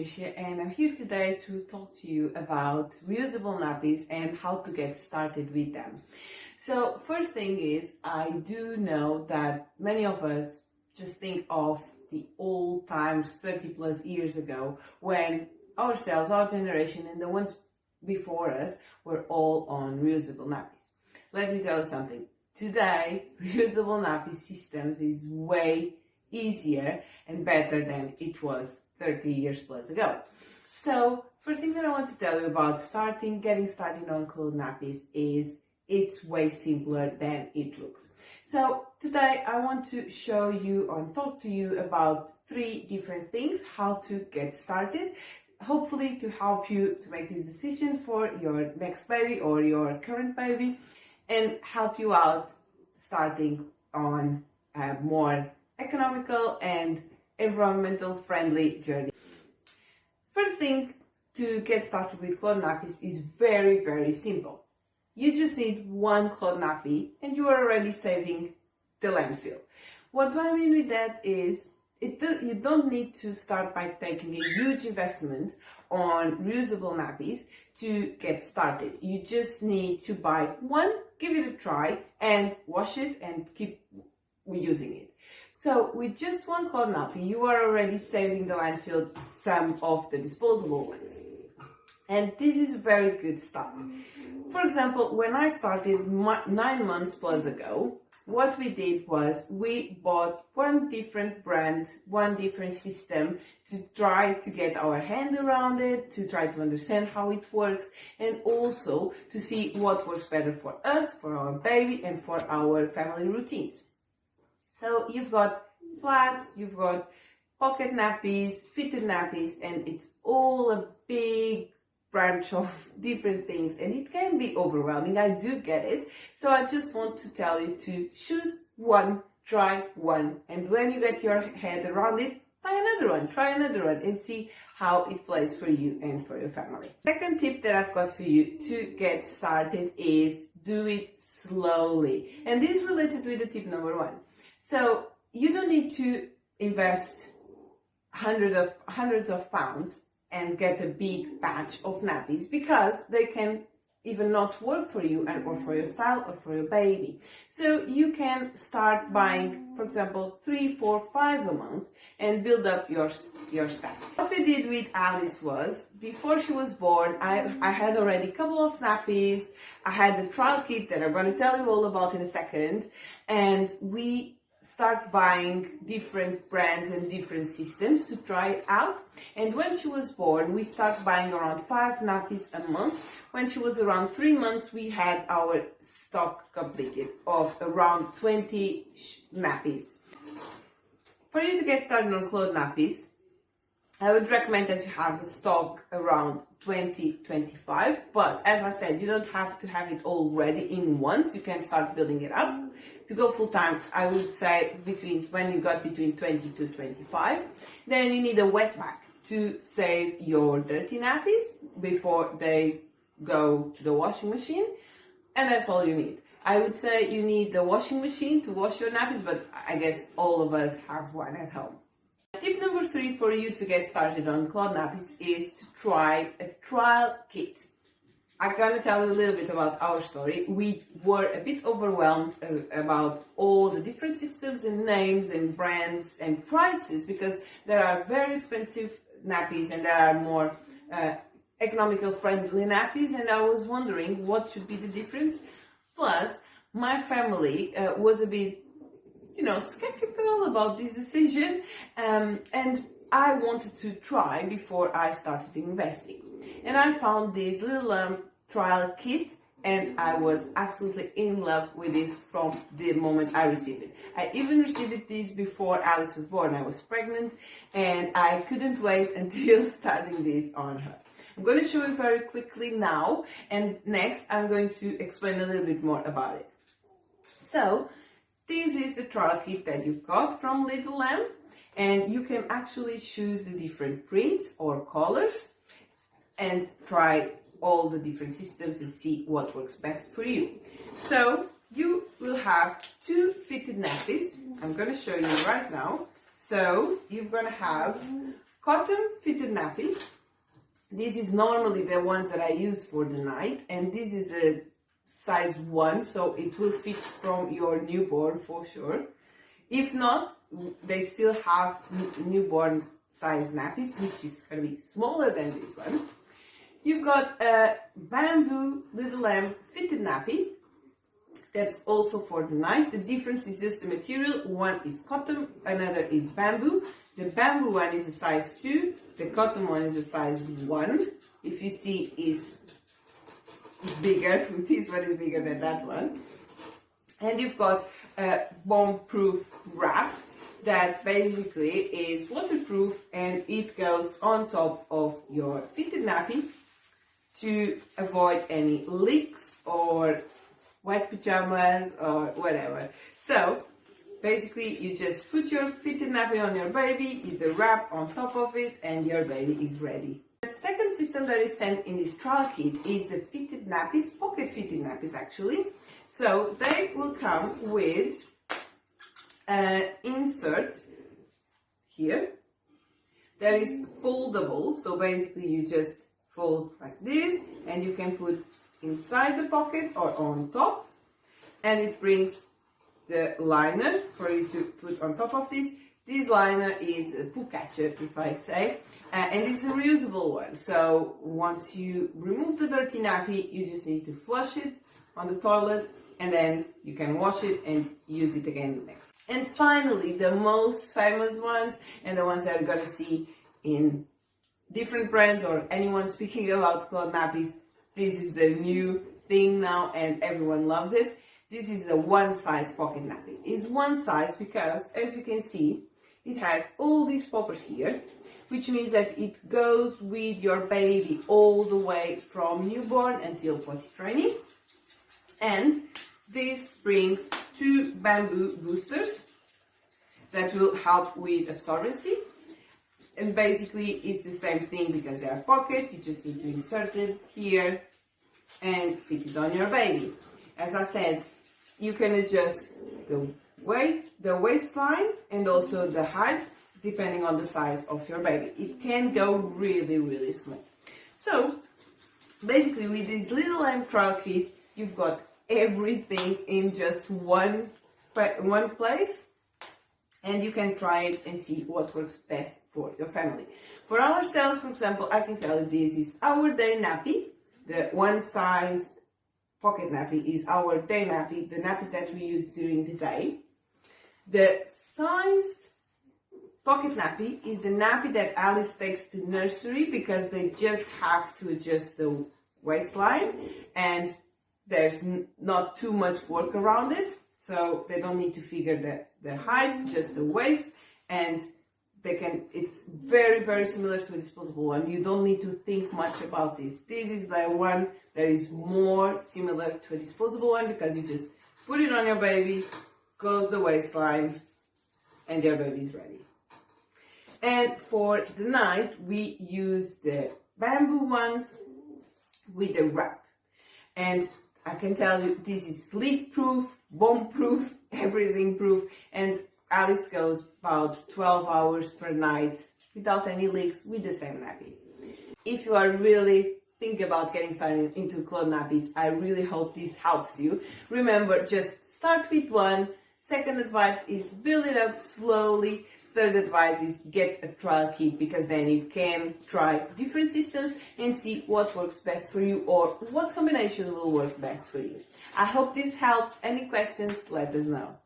Patricia, and I'm here today to talk to you about reusable nappies and how to get started with them. So first thing is, I do know that many of us just think of the old times 30 plus years ago when ourselves, our generation, and the ones before us were all on reusable nappies. Let me tell you something. Today, reusable nappy systems is way easier and better than it was 30 years plus ago. So, first thing that I want to tell you about getting started on cloth nappies is it's way simpler than it looks. So, today I want to show you and talk to you about 3 different things how to get started, hopefully to help you to make this decision for your next baby or your current baby and help you out starting on a more economical and environmental friendly journey. First thing to get started with cloth nappies is very, very simple. You just need one cloth nappy and you are already saving the landfill. What do I mean with that is you don't need to start by taking a huge investment on reusable nappies to get started. You just need to buy one, give it a try, and wash it and keep using it. So with just one cloth nappy, you are already saving the landfill some of the disposable ones. And this is a very good start. For example, when I started 9 months plus ago, what we did was we bought one different brand, one different system to try to get our hand around it, to try to understand how it works, and also to see what works better for us, for our baby, and for our family routines. So you've got flats, you've got pocket nappies, fitted nappies, and it's all a big branch of different things, and it can be overwhelming. I do get it. So I just want to tell you to choose one, try one, and when you get your head around it, try another one, and see how it plays for you and for your family. Second tip that I've got for you to get started is do it slowly, and this is related with the tip number 1. So you don't need to invest hundreds of pounds and get a big batch of nappies because they can even not work for you or for your style or for your baby. So you can start buying, for example, 3, 4, 5 a month and build up your stack. What we did with Alice was, before she was born, I had already a couple of nappies. I had the trial kit that I'm going to tell you all about in a second, and we start buying different brands and different systems to try it out. And when she was born, we start buying around 5 nappies a month. When she was around 3 months, we had our stock completed of around 20 nappies. For you to get started on cloth nappies, I would recommend that you have a stock around 20-25, but as I said, you don't have to have it all ready in once. You can start building it up. To go full time, I would say when you got between 20 to 25, then you need a wet bag to save your dirty nappies before they go to the washing machine, and that's all you need. I would say you need the washing machine to wash your nappies, but I guess all of us have one at home. Tip number 3 for you to get started on cloth nappies is to try a trial kit. I'm going to tell you a little bit about our story. We were a bit overwhelmed about all the different systems and names and brands and prices because there are very expensive nappies and there are more economical friendly nappies, and I was wondering what should be the difference. Plus, my family was a bit skeptical about this decision, and I wanted to try before I started investing. And I found this little trial kit, and I was absolutely in love with it from the moment I received it. I even received this before Alice was born. I was pregnant, and I couldn't wait until starting this on her. I'm going to show you very quickly now, and next I'm going to explain a little bit more about it. So, this is the trial kit that you've got from Little Lamb, and you can actually choose the different prints or colors and try all the different systems and see what works best for you. So you will have 2 fitted nappies. I'm going to show you right now. So you're going to have cotton fitted nappy. This is normally the ones that I use for the night, and this is a size 1, so it will fit from your newborn for sure. If not, they still have newborn size nappies, which is going to be smaller than this one. You've got a bamboo little lamb fitted nappy. That's also for the night. The difference is just the material. One is cotton, another is bamboo. The bamboo one is a size 2, the cotton one is a size 1. If you see, is bigger. This one is bigger than that one. And you've got a bomb-proof wrap that basically is waterproof, and it goes on top of your fitted nappy to avoid any leaks or wet pajamas or whatever. So basically you just put your fitted nappy on your baby, you the wrap on top of it, and your baby is ready. The second system that is sent in this trial kit is the fitted nappies, pocket fitted nappies actually. So they will come with an insert here that is foldable. So basically you just fold like this, and you can put inside the pocket or on top, and it brings the liner for you to put on top of this. This liner is a poo catcher, if I say, and it's a reusable one. So once you remove the dirty nappy, you just need to flush it on the toilet, and then you can wash it and use it again next. And finally, the most famous ones, and the ones that you're gonna see in different brands or anyone speaking about cloth nappies, this is the new thing now and everyone loves it. This is a one size pocket nappy. It's one size because, as you can see, it has all these poppers here, which means that it goes with your baby all the way from newborn until potty training. And this brings 2 bamboo boosters that will help with absorbency. And basically it's the same thing because they are pocket, you just need to insert it here and fit it on your baby. As I said, you can adjust the weight, the waistline, and also the height depending on the size of your baby. It can go really, really small. So basically with this little lamb trial kit, you've got everything in just one place, and you can try it and see what works best for your family. For ourselves, for example, I can tell you this is our day nappy. The one size pocket nappy is our day nappy, the nappies that we use during the day. The sized pocket nappy is the nappy that Alice takes to nursery because they just have to adjust the waistline, and there's not too much work around it. So they don't need to figure the height, just the waist, and it's very, very similar to a disposable one. You don't need to think much about this. This is the one that is more similar to a disposable one because you just put it on your baby, close the waistline, and your baby is ready. And for the night, we use the bamboo ones with the wrap. And I can tell you this is leak-proof, bomb-proof, everything-proof, and Alice goes about 12 hours per night without any leaks with the same nappy. If you are really thinking about getting started into cloth nappies, I really hope this helps you. Remember, just start with one. Second advice is build it up slowly. Third advice is get a trial kit because then you can try different systems and see what works best for you or what combination will work best for you. I hope this helps. Any questions, let us know.